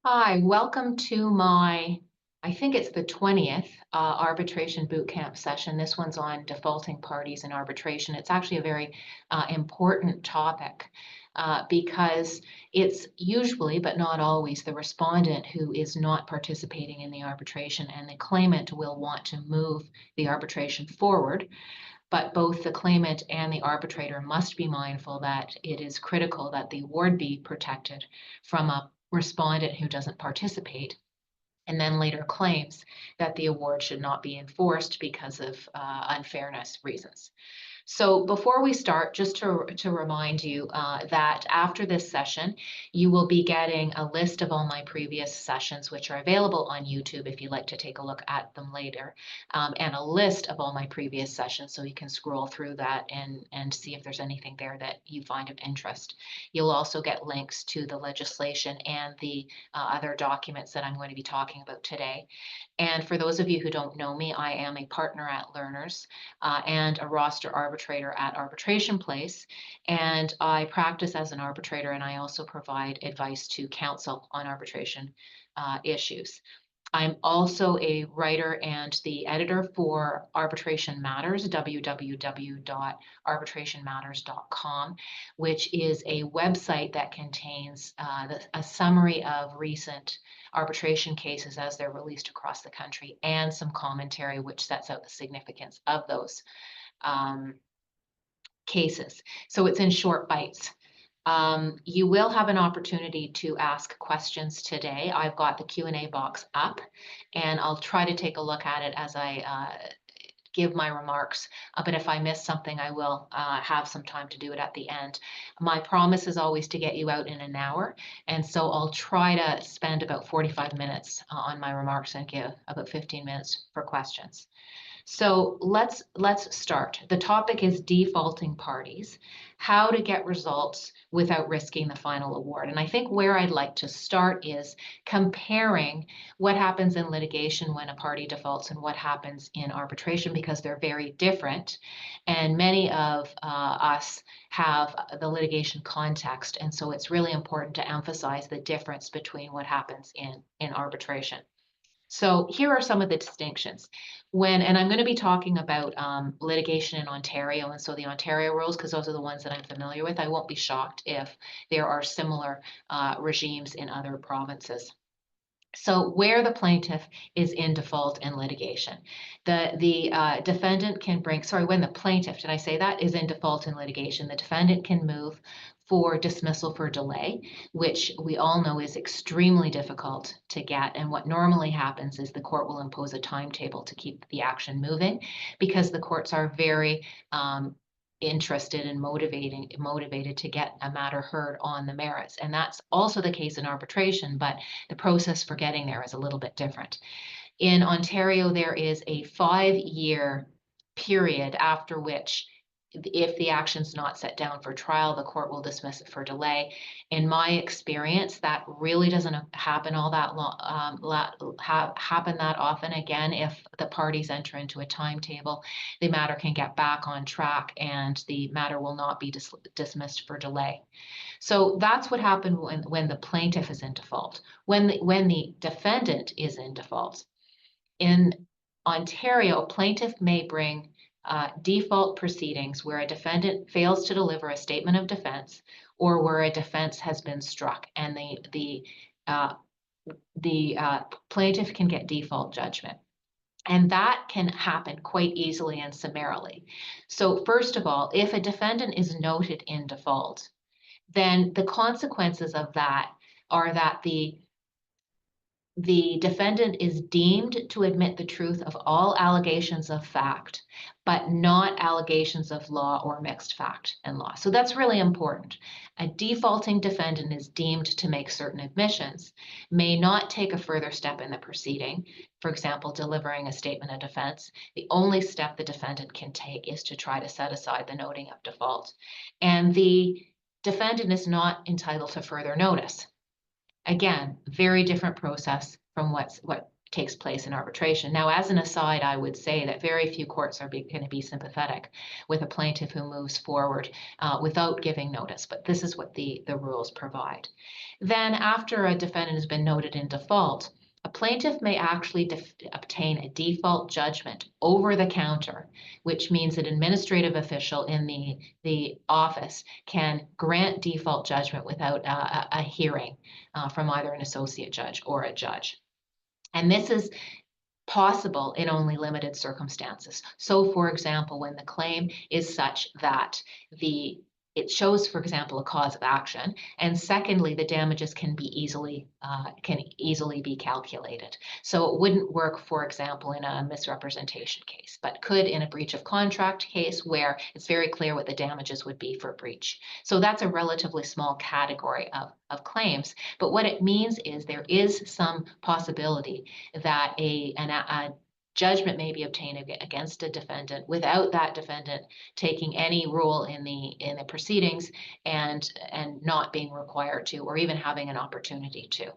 Hi, welcome to I think it's the 20th Arbitration Bootcamp session. This one's on defaulting parties in arbitration. It's actually a very important topic because it's usually, but not always, the respondent who is not participating in the arbitration, and the claimant will want to move the arbitration forward. But both the claimant and the arbitrator must be mindful that it is critical that the award be protected from a respondent who doesn't participate and then later claims that the award should not be enforced because of unfairness reasons. So before we start, just to remind you that after this session, you will be getting a list of all my previous sessions, which are available on YouTube if you'd like to take a look at them later, and a list of all my previous sessions so you can scroll through that and see if there's anything there that you find of interest. You'll also get links to the legislation and the other documents that I'm going to be talking about today. And for those of you who don't know me, I am a partner at Learners and a roster arbitrator at Arbitration Place. And I practice as an arbitrator, and I also provide advice to counsel on arbitration issues. I'm also a writer and the editor for Arbitration Matters, www.arbitrationmatters.com, which is a website that contains a summary of recent arbitration cases as they're released across the country and some commentary which sets out the significance of those cases. So it's in short bites. You will have an opportunity to ask questions today. I've got the Q&A box up, and I'll try to take a look at it as I give my remarks. But if I miss something, I will have some time to do it at the end. My promise is always to get you out in an hour, and so I'll try to spend about 45 minutes on my remarks and give about 15 minutes for questions. So let's start. The topic is defaulting parties, how to get results without risking the final award. And I think where I'd like to start is comparing what happens in litigation when a party defaults and what happens in arbitration, because they're very different. And many of us have the litigation context. And so it's really important to emphasize the difference between what happens in arbitration. So here are some of the distinctions. And I'm going to be talking about litigation in Ontario, and so the Ontario rules, because those are the ones that I'm familiar with. I won't be shocked if there are similar regimes in other provinces. So where the plaintiff is in default in litigation, the defendant can bring, when the plaintiff, did I say that, is in default in litigation, the defendant can move for dismissal for delay, which we all know is extremely difficult to get. And what normally happens is the court will impose a timetable to keep the action moving, because the courts are very interested and motivated to get a matter heard on the merits. And that's also the case in arbitration, but the process for getting there is a little bit different. In Ontario, there is a 5-year period after which, if the action's not set down for trial, the court will dismiss it for delay. In my experience, that really doesn't happen all that happen that often. Again, if the parties enter into a timetable, the matter can get back on track and the matter will not be dismissed for delay. So that's what happened when the plaintiff is in default. When the defendant is in default. In Ontario, plaintiff may bring default proceedings where a defendant fails to deliver a statement of defense, or where a defense has been struck, and the plaintiff can get default judgment. And that can happen quite easily and summarily. So first of all, if a defendant is noted in default, then the consequences of that are that the defendant is deemed to admit the truth of all allegations of fact, but not allegations of law or mixed fact and law. So that's really important. A defaulting defendant is deemed to make certain admissions, may not take a further step in the proceeding, for example, delivering a statement of defense. The only step the defendant can take is to try to set aside the noting of default. And the defendant is not entitled to further notice. Again, very different process from what takes place in arbitration. Now, as an aside, I would say that very few courts are going to be sympathetic with a plaintiff who moves forward without giving notice, but this is what the rules provide. Then after a defendant has been noted in default, a plaintiff may actually obtain a default judgment over the counter, which means an administrative official in the office can grant default judgment without a hearing from either an associate judge or a judge. And this is possible in only limited circumstances. So, for example, when the claim is such that it shows, for example, a cause of action, and secondly, the damages can easily be calculated. So it wouldn't work, for example, in a misrepresentation case, but could in a breach of contract case where it's very clear what the damages would be for breach. So that's a relatively small category of claims. But what it means is there is some possibility that a judgment may be obtained against a defendant without that defendant taking any role in the proceedings and not being required to, or even having an opportunity to.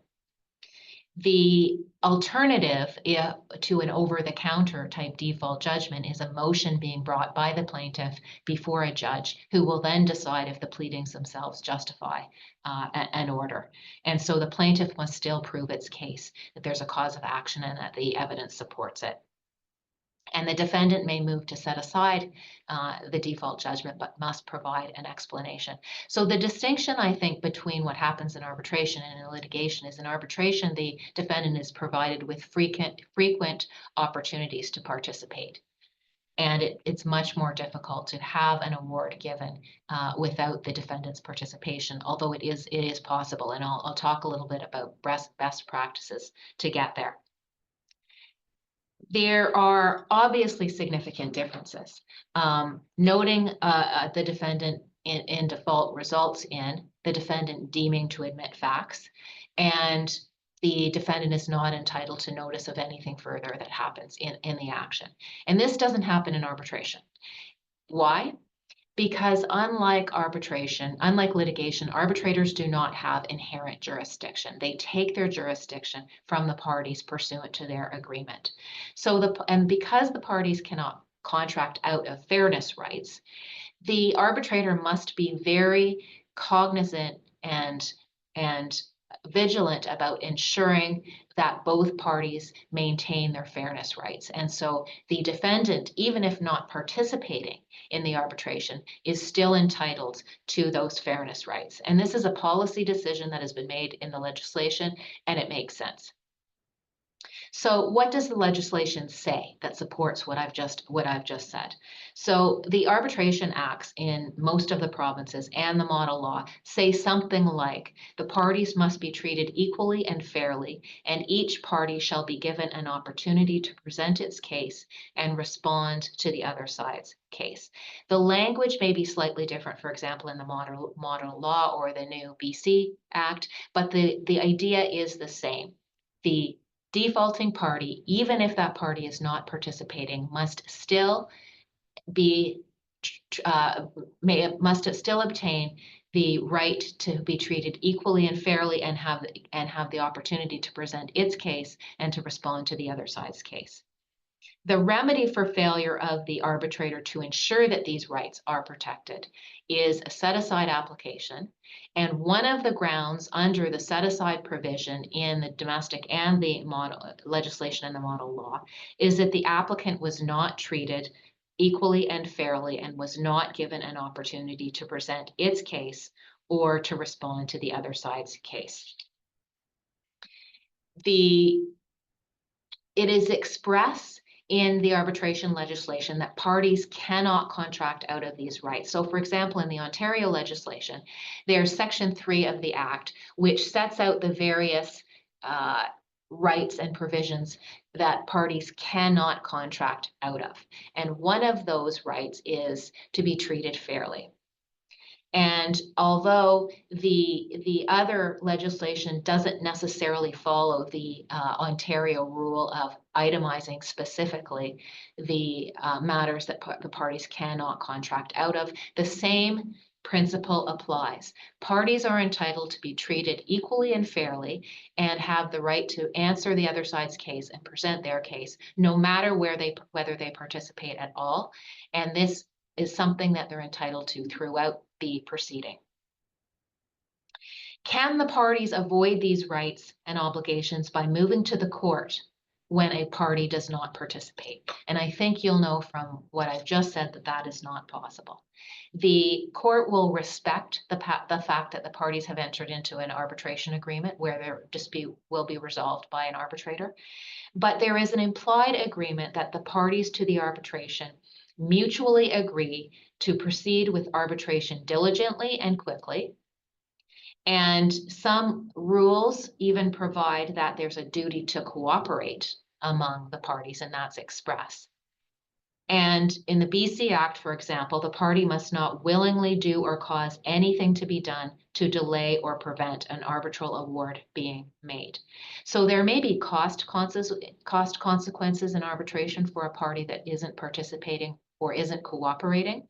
The alternative to an over-the-counter type default judgment is a motion being brought by the plaintiff before a judge who will then decide if the pleadings themselves justify an order. And so the plaintiff must still prove its case, that there's a cause of action and that the evidence supports it. And the defendant may move to set aside the default judgment, but must provide an explanation. So the distinction, I think, between what happens in arbitration and in litigation is in arbitration, the defendant is provided with frequent opportunities to participate. And it's much more difficult to have an award given without the defendant's participation, although it is possible. And I'll talk a little bit about best practices to get there. There are obviously significant differences. Noting the defendant in default results in the defendant deeming to admit facts, and the defendant is not entitled to notice of anything further that happens in the action. And this doesn't happen in arbitration. Why? Because unlike litigation, arbitrators do not have inherent jurisdiction. They take their jurisdiction from the parties pursuant to their agreement. And because the parties cannot contract out of fairness rights, the arbitrator must be very cognizant and vigilant about ensuring that both parties maintain their fairness rights. And so the defendant, even if not participating in the arbitration, is still entitled to those fairness rights. And this is a policy decision that has been made in the legislation, and it makes sense. So what does the legislation say that supports what I've just said? So the arbitration acts in most of the provinces and the model law say something like the parties must be treated equally and fairly, and each party shall be given an opportunity to present its case and respond to the other side's case. The language may be slightly different, for example, in the model law or the new BC Act, but the idea is the same. The defaulting party, even if that party is not participating, must still obtain the right to be treated equally and fairly and have the opportunity to present its case and to respond to the other side's case. The remedy for failure of the arbitrator to ensure that these rights are protected is a set-aside application. And one of the grounds under the set-aside provision in the domestic and the model legislation and the model law is that the applicant was not treated equally and fairly and was not given an opportunity to present its case or to respond to the other side's case. It is expressed in the arbitration legislation that parties cannot contract out of these rights. So for example, in the Ontario legislation, there's Section 3 of the Act, which sets out the various rights and provisions that parties cannot contract out of. And one of those rights is to be treated fairly. And although the other legislation doesn't necessarily follow the Ontario rule of itemizing specifically the matters that the parties cannot contract out of, the same principle applies. Parties are entitled to be treated equally and fairly and have the right to answer the other side's case and present their case, no matter whether they participate at all. And this is something that they're entitled to throughout the proceeding. Can the parties avoid these rights and obligations by moving to the court when a party does not participate? And I think you'll know from what I've just said that that is not possible. The court will respect the fact that the parties have entered into an arbitration agreement where their dispute will be resolved by an arbitrator. But there is an implied agreement that the parties to the arbitration mutually agree to proceed with arbitration diligently and quickly. And some rules even provide that there's a duty to cooperate among the parties, and that's express. And in the BC Act, for example, the party must not willingly do or cause anything to be done to delay or prevent an arbitral award being made. So there may be cost consequences in arbitration for a party that isn't participating or isn't cooperating.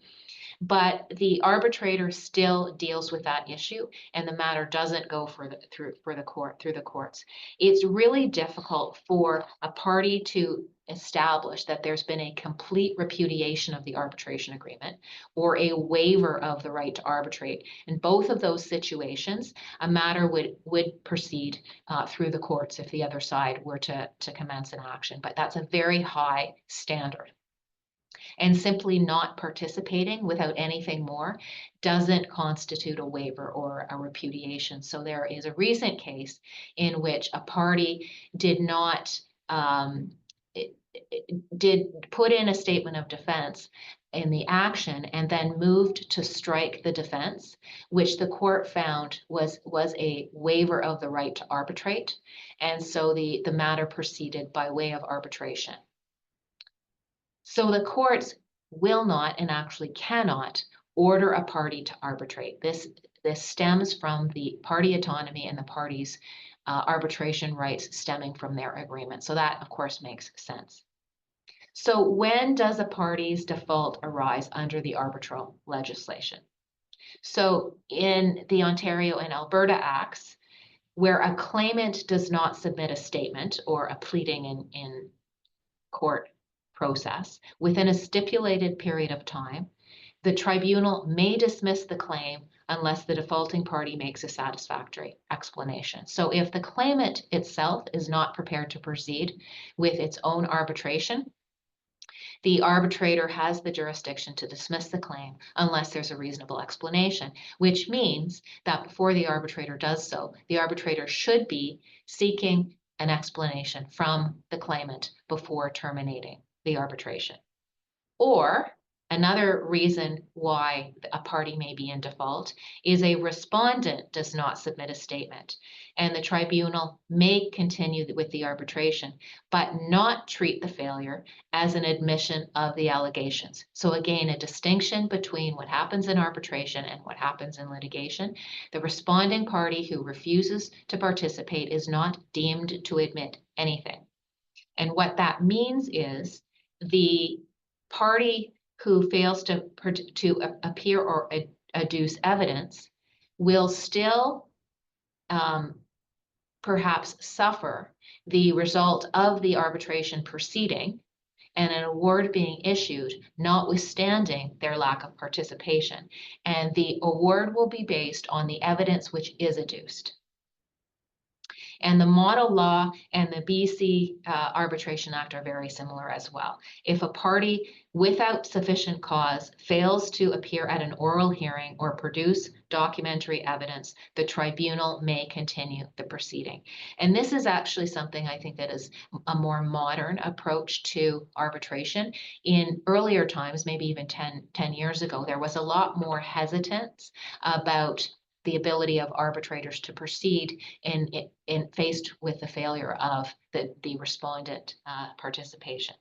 But the arbitrator still deals with that issue, and the matter doesn't go through the courts. It's really difficult for a party to establish that there's been a complete repudiation of the arbitration agreement or a waiver of the right to arbitrate. In both of those situations, a matter would proceed through the courts if the other side were to commence an action. But that's a very high standard. And simply not participating without anything more doesn't constitute a waiver or a repudiation. So there is a recent case in which a party did not did put in a statement of defense in the action and then moved to strike the defense, which the court found was a waiver of the right to arbitrate. And so the matter proceeded by way of arbitration. So the courts will not and actually cannot order a party to arbitrate. This stems from the party autonomy and the parties' arbitration rights stemming from their agreement. So that, of course, makes sense. So when does a party's default arise under the arbitral legislation? So in the Ontario and Alberta Acts, where a claimant does not submit a statement or a pleading in court process within a stipulated period of time, the tribunal may dismiss the claim unless the defaulting party makes a satisfactory explanation. So if the claimant itself is not prepared to proceed with its own arbitration, the arbitrator has the jurisdiction to dismiss the claim unless there's a reasonable explanation, which means that before the arbitrator does so, the arbitrator should be seeking an explanation from the claimant before terminating the arbitration. Or another reason why a party may be in default is a respondent does not submit a statement, and the tribunal may continue with the arbitration, but not treat the failure as an admission of the allegations. So again, a distinction between what happens in arbitration and what happens in litigation. The responding party who refuses to participate is not deemed to admit anything. And what that means is the party who fails to appear or adduce evidence will still perhaps suffer the result of the arbitration proceeding and an award being issued, notwithstanding their lack of participation. And the award will be based on the evidence which is adduced. And the model law and the BC Arbitration Act are very similar as well. If a party without sufficient cause fails to appear at an oral hearing or produce documentary evidence, the tribunal may continue the proceeding. And this is actually something I think that is a more modern approach to arbitration. In earlier times, maybe even 10 years ago, there was a lot more hesitance about the ability of arbitrators to proceed in faced with the failure of the respondent participation.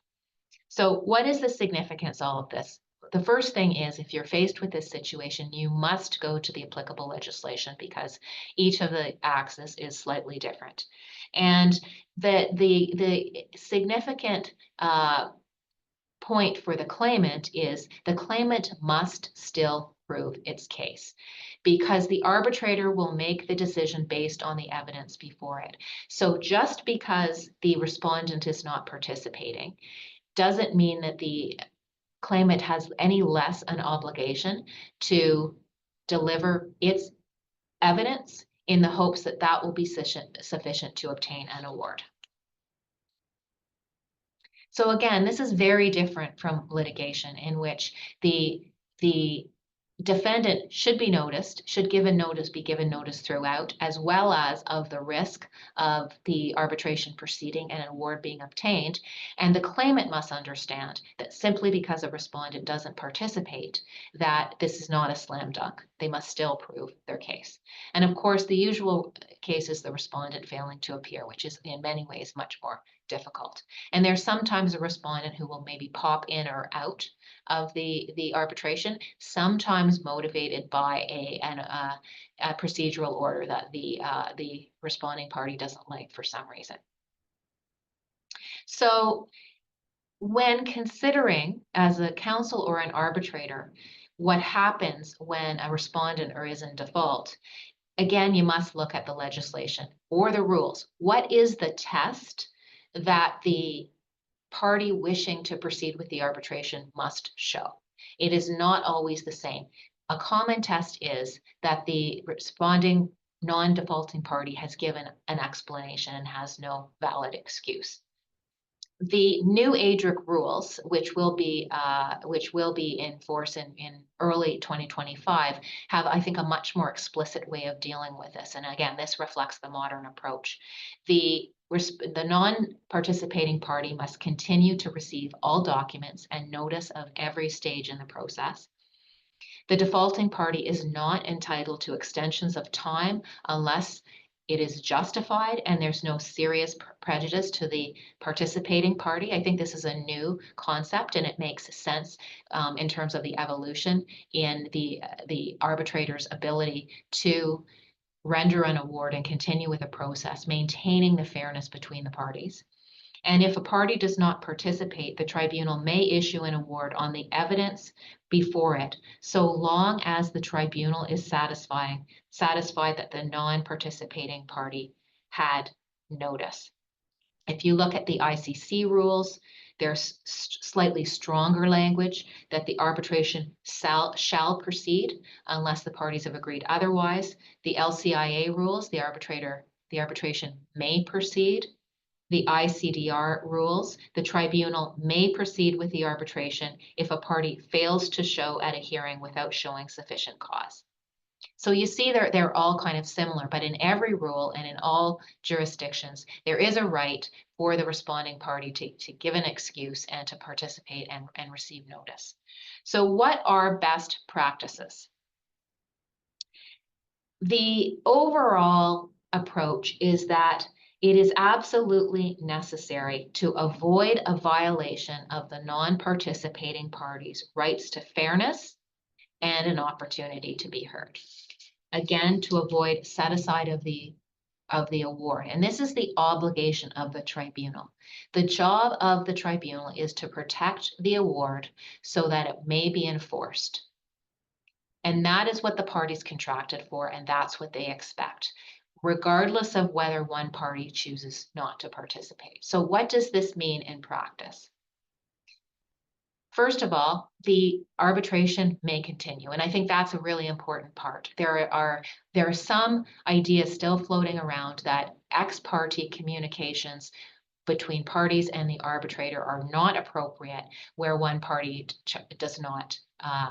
So what is the significance of all of this? The first thing is, if you're faced with this situation, you must go to the applicable legislation because each of the acts is slightly different. And the significant point for the claimant is the claimant must still prove its case, because the arbitrator will make the decision based on the evidence before it. So just because the respondent is not participating doesn't mean that the claimant has any less an obligation to deliver its evidence in the hopes that that will be sufficient to obtain an award. So again, this is very different from litigation, in which the defendant should be noticed, should be given notice throughout, as well as of the risk of the arbitration proceeding and an award being obtained. And the claimant must understand that simply because a respondent doesn't participate, that this is not a slam dunk. They must still prove their case. And of course, the usual case is the respondent failing to appear, which is in many ways much more difficult. And there's sometimes a respondent who will maybe pop in or out of the arbitration, sometimes motivated by a procedural order that the responding party doesn't like for some reason. So when considering as a counsel or an arbitrator what happens when a respondent is in default, again, you must look at the legislation or the rules. What is the test that the party wishing to proceed with the arbitration must show? It is not always the same. A common test is that the responding non-defaulting party has given an explanation and has no valid excuse. The new ADRIC rules, which will be in force in early 2025, have, I think, a much more explicit way of dealing with this. And again, this reflects the modern approach. The non-participating party must continue to receive all documents and notice of every stage in the process. The defaulting party is not entitled to extensions of time unless it is justified and there's no serious prejudice to the participating party. I think this is a new concept, and it makes sense in terms of the evolution in the arbitrator's ability to render an award and continue with the process, maintaining the fairness between the parties. And if a party does not participate, the tribunal may issue an award on the evidence before it, so long as the tribunal is satisfied that the non-participating party had notice. If you look at the ICC rules, there's slightly stronger language that the arbitration shall proceed unless the parties have agreed otherwise. The LCIA rules, the arbitration may proceed. The ICDR rules, the tribunal may proceed with the arbitration if a party fails to show at a hearing without showing sufficient cause. So you see they're all kind of similar, but in every rule and in all jurisdictions, there is a right for the responding party to give an excuse and to participate and receive notice. So what are best practices? The overall approach is that it is absolutely necessary to avoid a violation of the non-participating party's rights to fairness and an opportunity to be heard. Again, to avoid set aside of the award. And this is the obligation of the tribunal. The job of the tribunal is to protect the award so that it may be enforced. And that is what the parties contracted for, and that's what they expect, regardless of whether one party chooses not to participate. So what does this mean in practice? First of all, the arbitration may continue, and I think that's a really important part. There are some ideas still floating around that ex parte communications between parties and the arbitrator are not appropriate where one party does not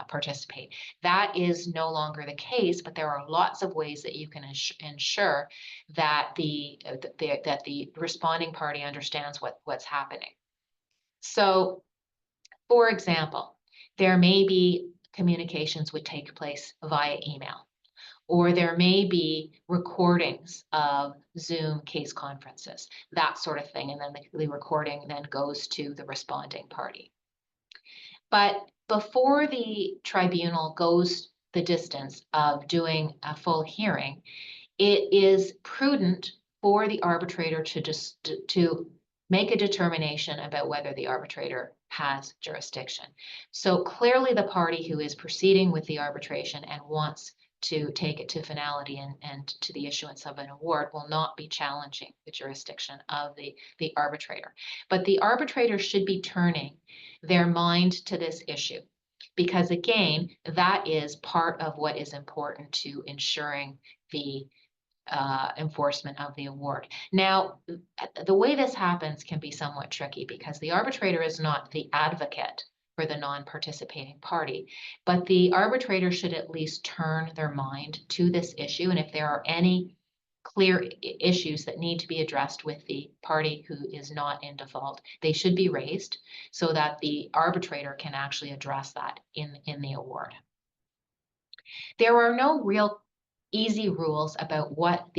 participate. That is no longer the case, but there are lots of ways that you can ensure that the responding party understands what's happening. So, for example, there may be communications would take place via email, or there may be recordings of Zoom case conferences, that sort of thing, and then the recording then goes to the responding party. But before the tribunal goes the distance of doing a full hearing, it is prudent for the arbitrator to make a determination about whether the arbitrator has jurisdiction. So clearly the party who is proceeding with the arbitration and wants to take it to finality and to the issuance of an award will not be challenging the jurisdiction of the arbitrator. But the arbitrator should be turning their mind to this issue, because again, that is part of what is important to ensuring the enforcement of the award. Now, the way this happens can be somewhat tricky because the arbitrator is not the advocate for the non-participating party, but the arbitrator should at least turn their mind to this issue. And if there are any clear issues that need to be addressed with the party who is not in default, they should be raised so that the arbitrator can actually address that in the award. There are no real easy rules about what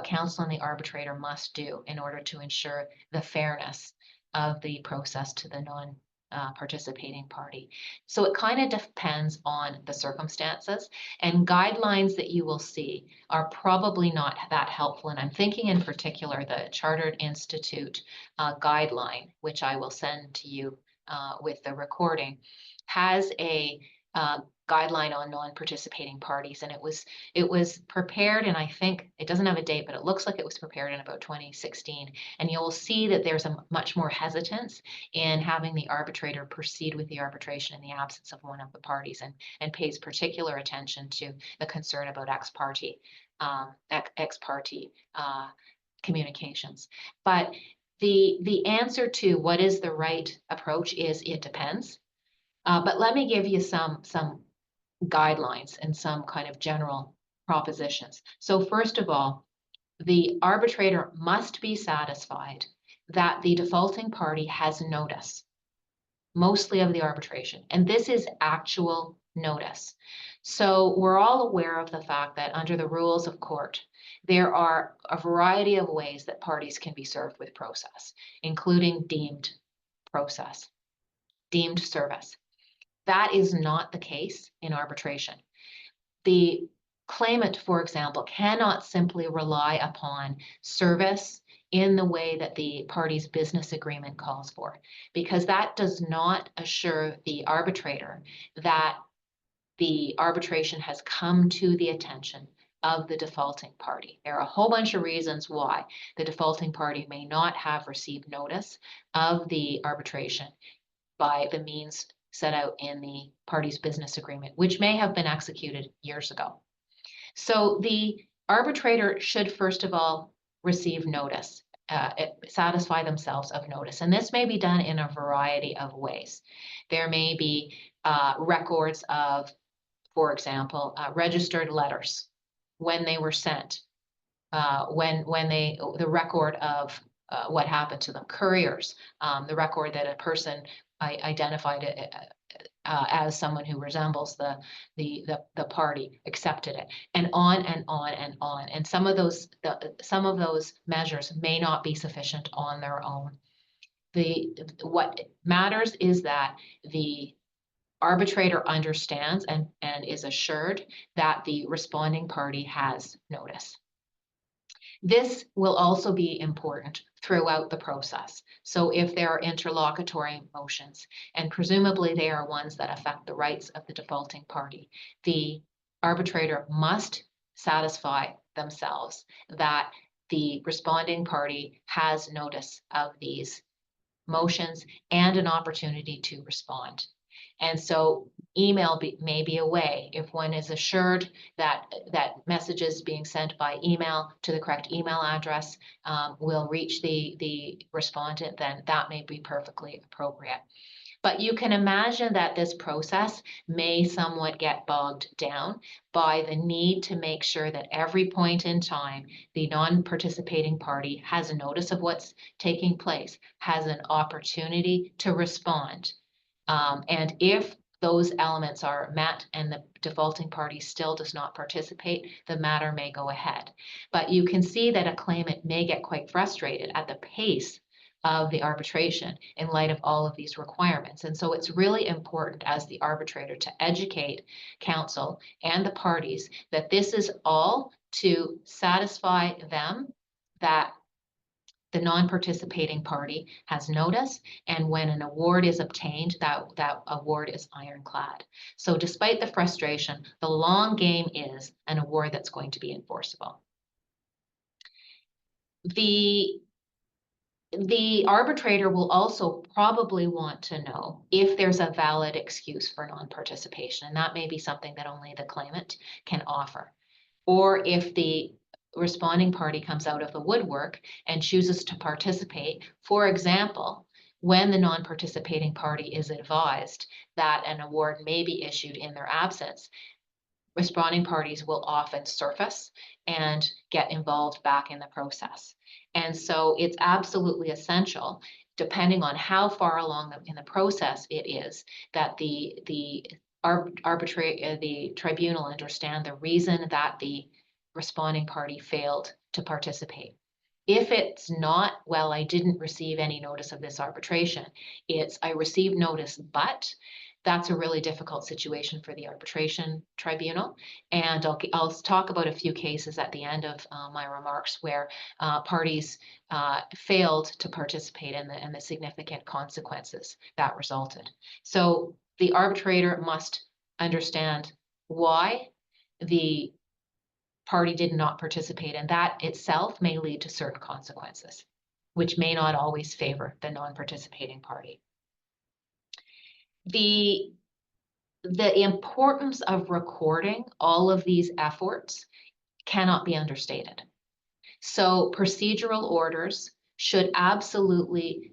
counsel and the arbitrator must do in order to ensure the fairness of the process to the non-participating party. So it kind of depends on the circumstances, and guidelines that you will see are probably not that helpful. And I'm thinking in particular the Chartered Institute guideline, which I will send to you with the recording, has a guideline on non-participating parties, and it was prepared, and I think it doesn't have a date, but it looks like it was prepared in about 2016. And you'll see that there's a much more hesitance in having the arbitrator proceed with the arbitration in the absence of one of the parties, and pays particular attention to the concern about ex parte communications. But the answer to what is the right approach is it depends. But let me give you some guidelines and some kind of general propositions. So first of all, the arbitrator must be satisfied that the defaulting party has notice, mostly of the arbitration. And this is actual notice. So we're all aware of the fact that under the rules of court, there are a variety of ways that parties can be served with process, including deemed process, deemed service. That is not the case in arbitration. The claimant, for example, cannot simply rely upon service in the way that the party's business agreement calls for, because that does not assure the arbitrator that the arbitration has come to the attention of the defaulting party. There are a whole bunch of reasons why the defaulting party may not have received notice of the arbitration by the means set out in the party's business agreement, which may have been executed years ago. So the arbitrator should first of all receive notice, satisfy themselves of notice. And this may be done in a variety of ways. There may be records of, for example, registered letters, when they were sent, the record of what happened to them, couriers, the record that a person identified it as someone who resembles the party, accepted it, and on and on and on. And some of those measures may not be sufficient on their own. What matters is that the arbitrator understands and is assured that the responding party has notice. This will also be important throughout the process. So if there are interlocutory motions, and presumably they are ones that affect the rights of the defaulting party, the arbitrator must satisfy themselves that the responding party has notice of these motions and an opportunity to respond. And so email may be a way. If one is assured that messages being sent by email to the correct email address will reach the respondent, then that may be perfectly appropriate. But you can imagine that this process may somewhat get bogged down by the need to make sure that every point in time, the non-participating party has a notice of what's taking place, has an opportunity to respond. And if those elements are met and the defaulting party still does not participate, the matter may go ahead. But you can see that a claimant may get quite frustrated at the pace of the arbitration in light of all of these requirements. And so it's really important as the arbitrator to educate counsel and the parties that this is all to satisfy them that the non-participating party has notice, and when an award is obtained, that award is ironclad. So despite the frustration, the long game is an award that's going to be enforceable. The arbitrator will also probably want to know if there's a valid excuse for non-participation, and that may be something that only the claimant can offer. Or if the responding party comes out of the woodwork and chooses to participate, for example, when the non-participating party is advised that an award may be issued in their absence, responding parties will often surface and get involved back in the process. And so it's absolutely essential, depending on how far along in the process it is, that the tribunal understand the reason that the responding party failed to participate. If it's not, well, I didn't receive any notice of this arbitration, it's I received notice, but that's a really difficult situation for the arbitration tribunal. And I'll talk about a few cases at the end of my remarks where parties failed to participate and the significant consequences that resulted. So the arbitrator must understand why the party did not participate, and that itself may lead to certain consequences, which may not always favor the non-participating party. The importance of recording all of these efforts cannot be understated. So procedural orders should absolutely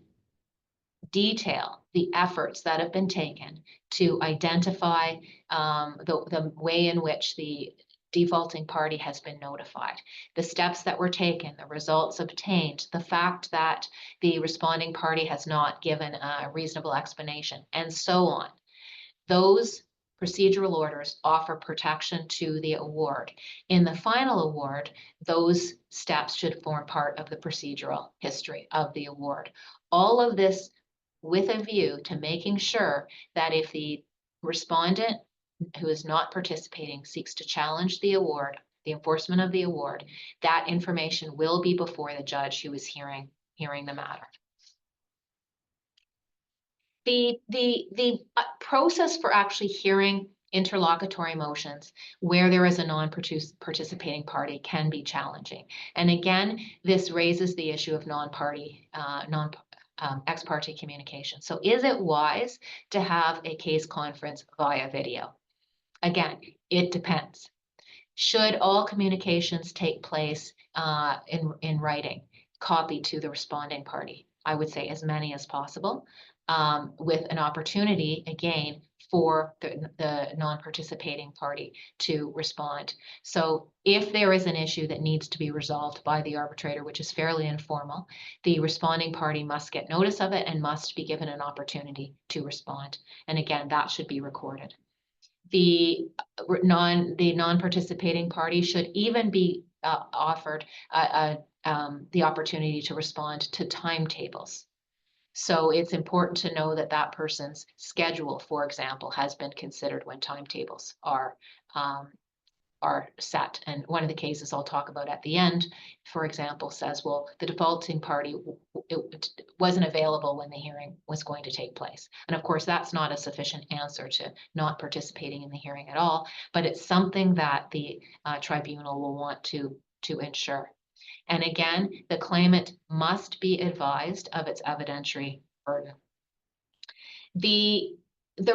detail the efforts that have been taken to identify the way in which the defaulting party has been notified, the steps that were taken, the results obtained, the fact that the responding party has not given a reasonable explanation, and so on. Those procedural orders offer protection to the award. In the final award, those steps should form part of the procedural history of the award. All of this with a view to making sure that if the respondent who is not participating seeks to challenge the award, the enforcement of the award, that information will be before the judge who is hearing the matter. The process for actually hearing interlocutory motions where there is a non-participating party can be challenging. And again, this raises the issue of ex parte communication. So is it wise to have a case conference via video? Again, it depends. Should all communications take place in writing, copied to the responding party? I would say as many as possible, with an opportunity, again, for the non-participating party to respond. So if there is an issue that needs to be resolved by the arbitrator, which is fairly informal, the responding party must get notice of it and must be given an opportunity to respond. And again, that should be recorded. The non-participating party should even be offered the opportunity to respond to timetables. So it's important to know that that person's schedule, for example, has been considered when timetables are set. And one of the cases I'll talk about at the end, for example, says, well, the defaulting party it wasn't available when the hearing was going to take place. And of course, that's not a sufficient answer to not participating in the hearing at all, but it's something that the tribunal will want to ensure. And again, the claimant must be advised of its evidentiary burden. The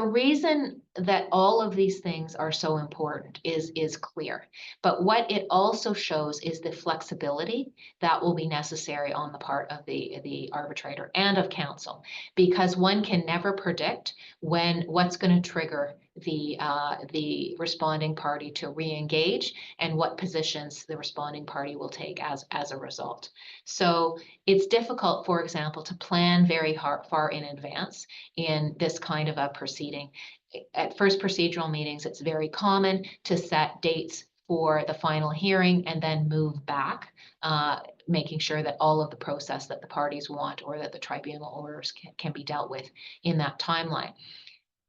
reason that all of these things are so important is clear, but what it also shows is the flexibility that will be necessary on the part of the arbitrator and of counsel, because one can never predict what's going to trigger the responding party to re-engage and what positions the responding party will take as a result. So it's difficult, for example, to plan very far in advance in this kind of a proceeding. At first procedural meetings, it's very common to set dates for the final hearing and then move back, making sure that all of the process that the parties want or that the tribunal orders can be dealt with in that timeline.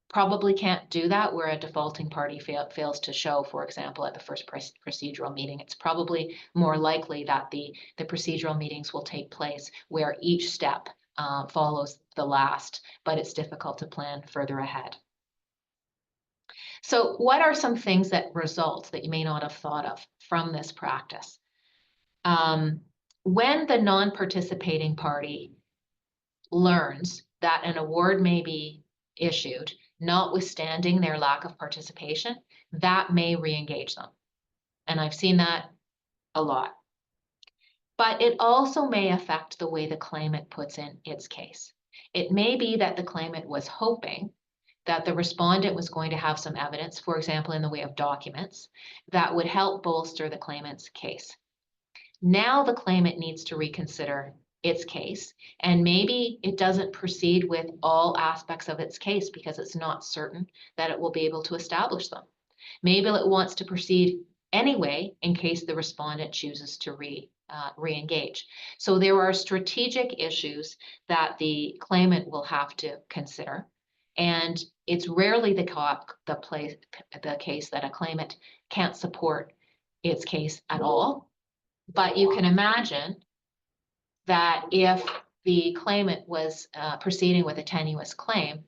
probably can't do that where a defaulting party fails to show, for example, at the first procedural meeting. It's probably more likely that the procedural meetings will take place where each step follows the last, but it's difficult to plan further ahead. So what are some things that result that you may not have thought of from this practice? When the non-participating party learns that an award may be issued, notwithstanding their lack of participation, that may re-engage them. And I've seen that a lot. But it also may affect the way the claimant puts in its case. It may be that the claimant was hoping that the respondent was going to have some evidence, for example, in the way of documents, that would help bolster the claimant's case. Now the claimant needs to reconsider its case, and maybe it doesn't proceed with all aspects of its case because it's not certain that it will be able to establish them. Maybe it wants to proceed anyway in case the respondent chooses to re-engage. So there are strategic issues that the claimant will have to consider, and it's rarely the case that a claimant can't support its case at all. But you can imagine that if the claimant was proceeding with a tenuous claim,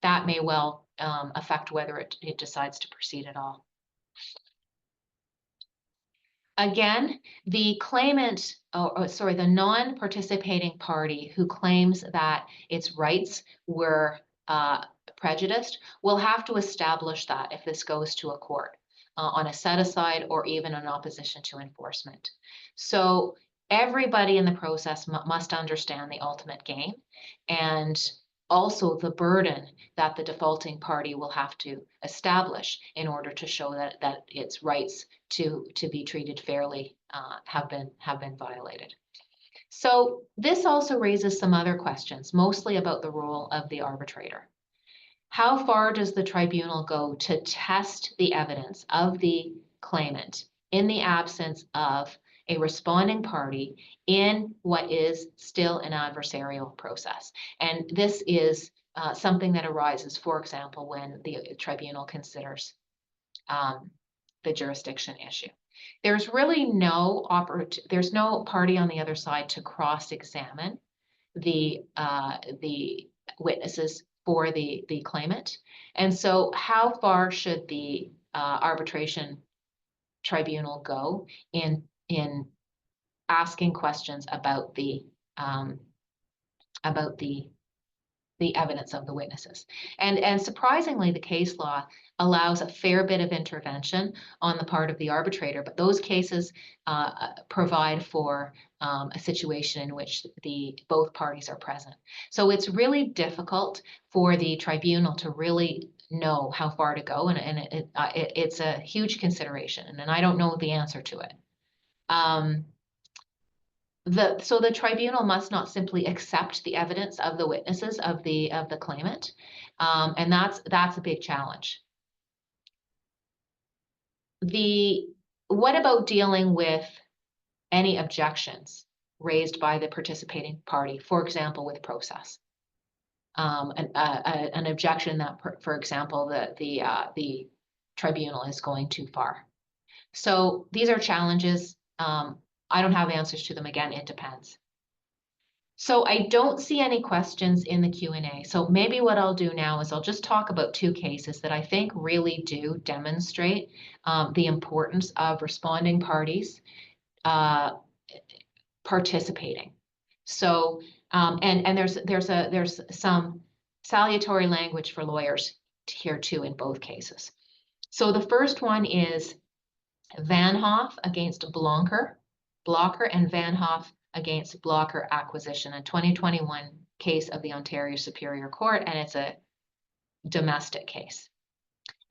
that may well affect whether it decides to proceed at all. Again, the claimant, the non-participating party who claims that its rights were prejudiced will have to establish that if this goes to a court on a set-aside or even an opposition to enforcement. So everybody in the process must understand the ultimate gain and also the burden that the defaulting party will have to establish in order to show that its rights to be treated fairly have been violated. So this also raises some other questions, mostly about the role of the arbitrator. How far does the tribunal go to test the evidence of the claimant in the absence of a responding party in what is still an adversarial process? And this is something that arises, for example, when the tribunal considers the jurisdiction issue. There's really no party on the other side to cross-examine the witnesses for the claimant. And so how far should the arbitration tribunal go in asking questions about the evidence of the witnesses? And surprisingly, the case law allows a fair bit of intervention on the part of the arbitrator, but those cases provide for a situation in which both parties are present. So it's really difficult for the tribunal to really know how far to go, and it's a huge consideration, and I don't know the answer to it. So the tribunal must not simply accept the evidence of the witnesses of the claimant, and that's a big challenge. What about dealing with any objections raised by the participating party, for example, with process? An objection that, for example, the tribunal is going too far. So these are challenges. I don't have answers to them. Again, it depends. So I don't see any questions in the Q&A. So maybe what I'll do now is I'll just talk about two cases that I think really do demonstrate the importance of responding parties participating. So and there's some salutary language for lawyers here too in both cases. So the first one is Vanhoff against Blocker and Vanhoff against Blocker Acquisition, a 2021 case of the Ontario Superior Court, and it's a domestic case.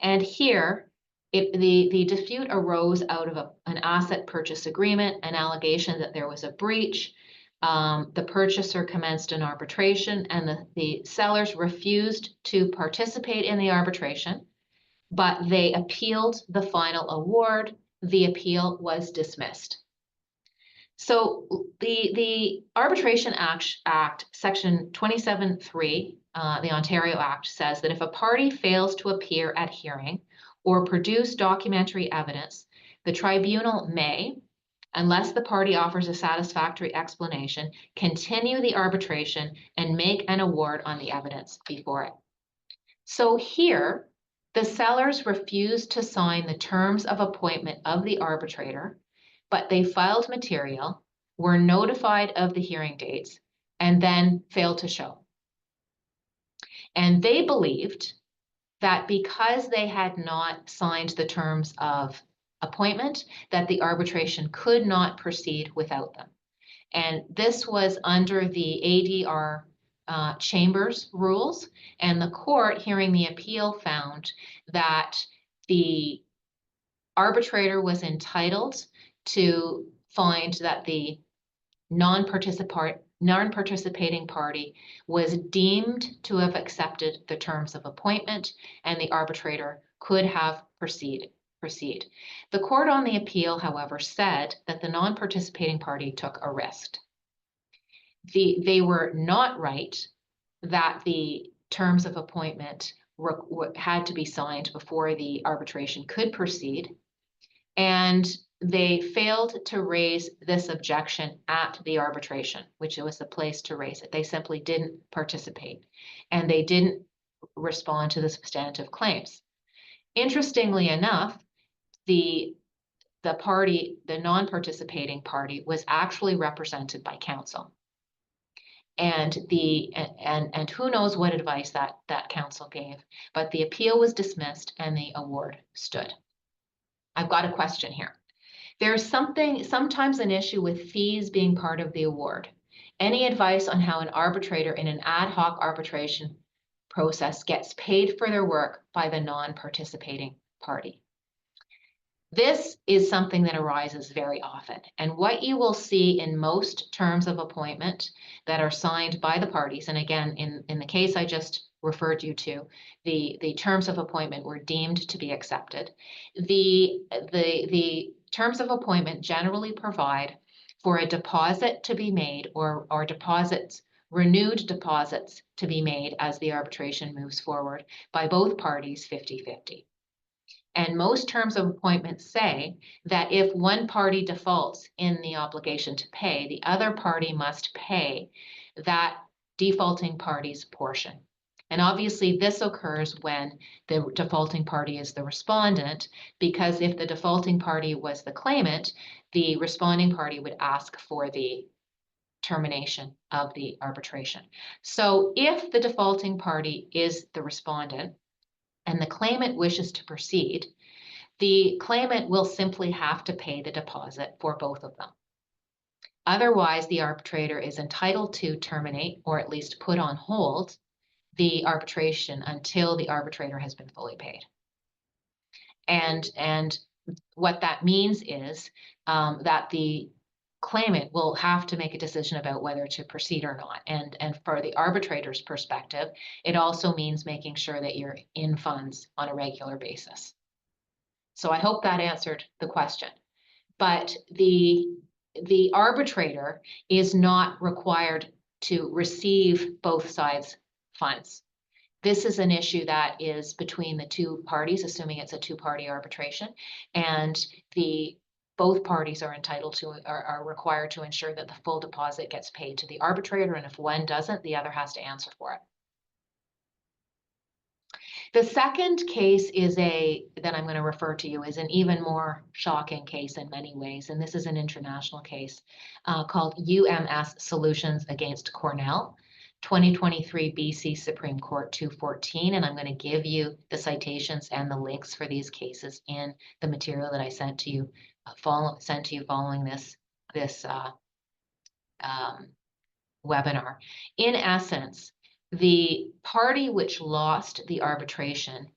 And here, the dispute arose out of an asset purchase agreement, an allegation that there was a breach. The purchaser commenced an arbitration, and the sellers refused to participate in the arbitration, but they appealed the final award. The appeal was dismissed. So the Arbitration Act, Section 27(3), the Ontario Act says that if a party fails to appear at hearing or produce documentary evidence, the tribunal may, unless the party offers a satisfactory explanation, continue the arbitration and make an award on the evidence before it. So here, the sellers refused to sign the terms of appointment of the arbitrator, but they filed material, were notified of the hearing dates, and then failed to show. And they believed that because they had not signed the terms of appointment, that the arbitration could not proceed without them. And this was under the ADR chambers rules, and the court hearing the appeal found that the arbitrator was entitled to find that the non-participating party was deemed to have accepted the terms of appointment, and the arbitrator could have proceed. The court on the appeal, however, said that the non-participating party took a risk. They were not right that the terms of appointment had to be signed before the arbitration could proceed, and they failed to raise this objection at the arbitration, which was the place to raise it. They simply didn't participate, and they didn't respond to the substantive claims. Interestingly enough, the non-participating party was actually represented by counsel. And who knows what advice that counsel gave, but the appeal was dismissed and the award stood. I've got a question here. There's sometimes an issue with fees being part of the award. Any advice on how an arbitrator in an ad hoc arbitration process gets paid for their work by the non-participating party? This is something that arises very often. And what you will see in most terms of appointment that are signed by the parties, and again, in the case I just referred you to, the terms of appointment were deemed to be accepted. The terms of appointment generally provide for a deposit to be made or renewed deposits to be made as the arbitration moves forward by both parties 50-50. And most terms of appointment say that if one party defaults in the obligation to pay, the other party must pay that defaulting party's portion. And obviously this occurs when the defaulting party is the respondent, because if the defaulting party was the claimant, the responding party would ask for the termination of the arbitration. So if the defaulting party is the respondent and the claimant wishes to proceed, the claimant will simply have to pay the deposit for both of them. Otherwise, the arbitrator is entitled to terminate or at least put on hold the arbitration until the arbitrator has been fully paid. And what that means is that the claimant will have to make a decision about whether to proceed or not. And for the arbitrator's perspective, it also means making sure that you're in funds on a regular basis. So I hope that answered the question. But the arbitrator is not required to receive both sides' funds. This is an issue that is between the two parties, assuming it's a two-party arbitration, and both parties are entitled to, are required to ensure that the full deposit gets paid to the arbitrator, and if one doesn't, the other has to answer for it. The second case that I'm going to refer to you is an even more shocking case in many ways, and this is an international case called UMS Solutions against Cornell, 2023 BC Supreme Court 214, and I'm going to give you the citations and the links for these cases in the material that I sent to you following this webinar. In essence, the party which lost the arbitration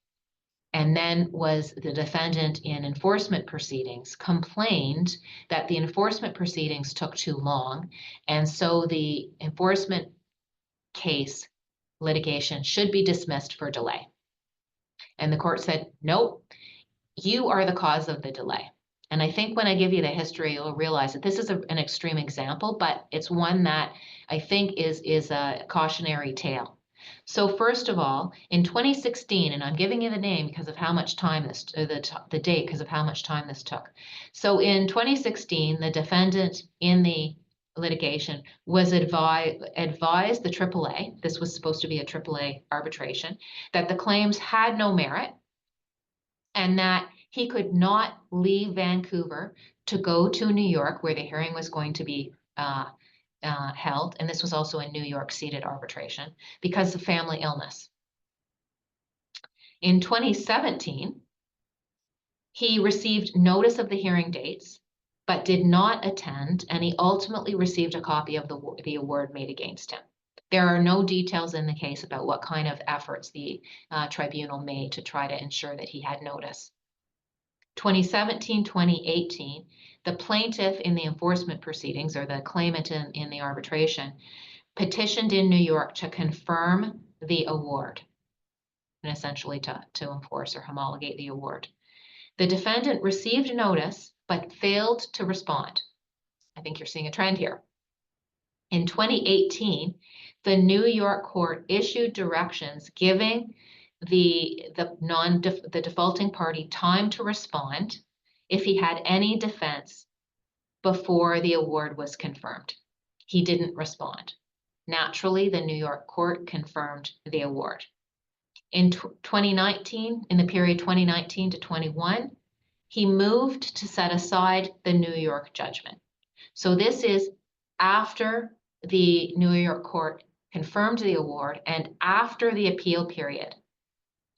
and then was the defendant in enforcement proceedings complained that the enforcement proceedings took too long, and so the enforcement case litigation should be dismissed for delay. And the court said, nope, you are the cause of the delay. And I think when I give you the history, you'll realize that this is an extreme example, but it's one that I think is a cautionary tale. So first of all, in 2016, and I'm giving you the name because of how much time this, the date because of how much time this took. So in 2016, the defendant in the litigation was advised the AAA, this was supposed to be a AAA arbitration, that the claims had no merit and that he could not leave Vancouver to go to New York where the hearing was going to be held, and this was also a New York seated arbitration, because of family illness. In 2017, he received notice of the hearing dates, but did not attend, and he ultimately received a copy of the award made against him. There are no details in the case about what kind of efforts the tribunal made to try to ensure that he had notice. 2017, 2018, the plaintiff in the enforcement proceedings, or the claimant in the arbitration, petitioned in New York to confirm the award and essentially to enforce or homologate the award. The defendant received notice but failed to respond. I think you're seeing a trend here. In 2018, the New York court issued directions giving the defaulting party time to respond if he had any defense before the award was confirmed. He didn't respond. Naturally, the New York court confirmed the award. In 2019, in the period 2019 to 21, he moved to set aside the New York judgment. So this is after the New York court confirmed the award and after the appeal period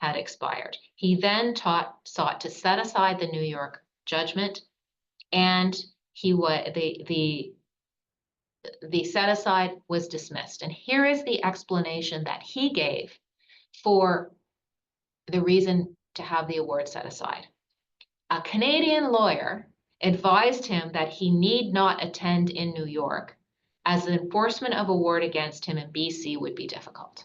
had expired. He then sought to set aside the New York judgment, and the set aside was dismissed. And here is the explanation that he gave for the reason to have the award set aside. A Canadian lawyer advised him that he need not attend in New York, as the enforcement of award against him in BC would be difficult.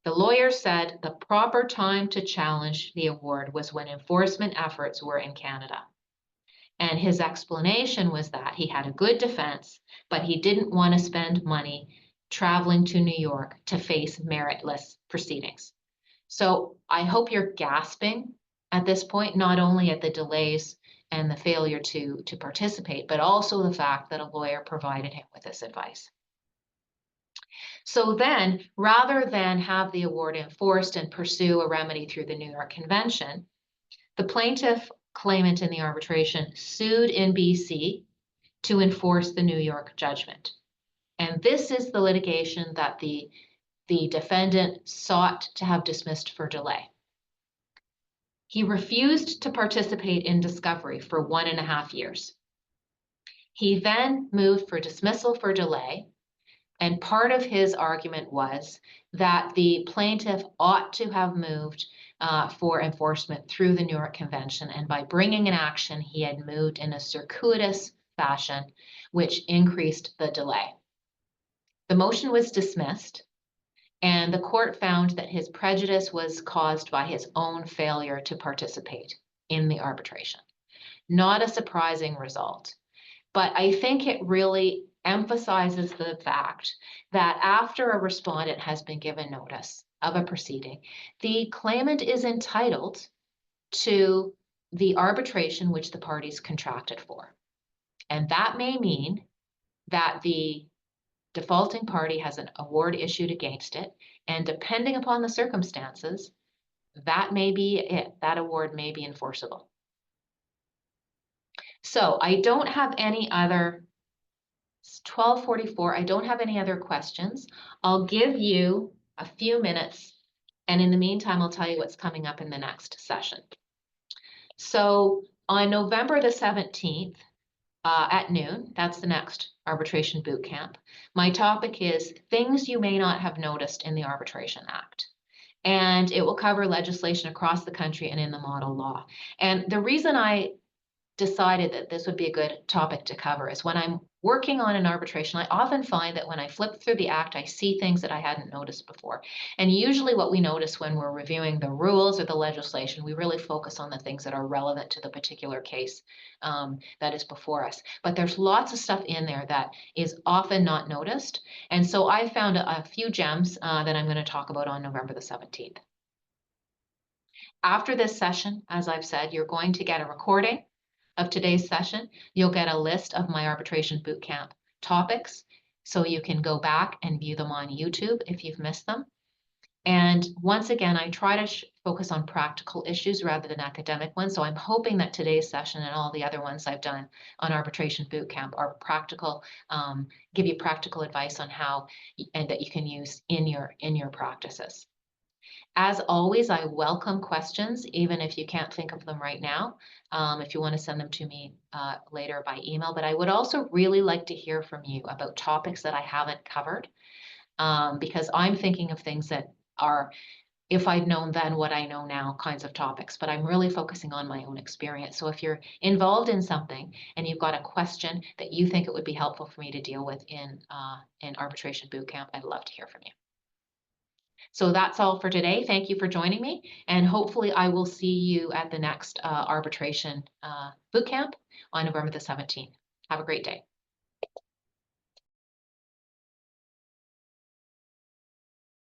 The lawyer said the proper time to challenge the award was when enforcement efforts were in Canada. And his explanation was that he had a good defense, but he didn't want to spend money traveling to New York to face meritless proceedings. So I hope you're gasping at this point, not only at the delays and the failure to participate, but also the fact that a lawyer provided him with this advice. So then, rather than have the award enforced and pursue a remedy through the New York Convention, the plaintiff claimant in the arbitration sued in BC to enforce the New York judgment. And this is the litigation that the defendant sought to have dismissed for delay. He refused to participate in discovery for 1.5 years. He then moved for dismissal for delay, and part of his argument was that the plaintiff ought to have moved for enforcement through the New York Convention, and by bringing an action, he had moved in a circuitous fashion, which increased the delay. The motion was dismissed, and the court found that his prejudice was caused by his own failure to participate in the arbitration. Not a surprising result, but I think it really emphasizes the fact that after a respondent has been given notice of a proceeding, the claimant is entitled to the arbitration which the parties contracted for. And that may mean that the defaulting party has an award issued against it, and depending upon the circumstances, that may be it. That award may be enforceable. So I don't have any other, it's 12:44, I don't have any other questions. I'll give you a few minutes, and in the meantime, I'll tell you what's coming up in the next session. So on November the 17th, at noon, that's the next Arbitration Bootcamp. My topic is things you may not have noticed in the Arbitration Act. And it will cover legislation across the country and in the model law. And the reason I decided that this would be a good topic to cover is when I'm working on an arbitration, I often find that when I flip through the act, I see things that I hadn't noticed before. And usually what we notice when we're reviewing the rules or the legislation, we really focus on the things that are relevant to the particular case that is before us. But there's lots of stuff in there that is often not noticed. And so I found a few gems that I'm going to talk about on November the 17th. After this session, as I've said, you're going to get a recording of today's session. You'll get a list of my Arbitration Bootcamp topics, so you can go back and view them on YouTube if you've missed them. And once again, I try to focus on practical issues rather than academic ones. So I'm hoping that today's session and all the other ones I've done on Arbitration Bootcamp are practical, give you practical advice on how and that you can use in your practices. As always, I welcome questions, even if you can't think of them right now, if you want to send them to me later by email. But I would also really like to hear from you about topics that I haven't covered, because I'm thinking of things that are, if I'd known then what I know now, kinds of topics, but I'm really focusing on my own experience. So if you're involved in something and you've got a question that you think it would be helpful for me to deal with in Arbitration Bootcamp, I'd love to hear from you. So that's all for today. Thank you for joining me, and hopefully I will see you at the next Arbitration Bootcamp on November the 17th. Have a great day.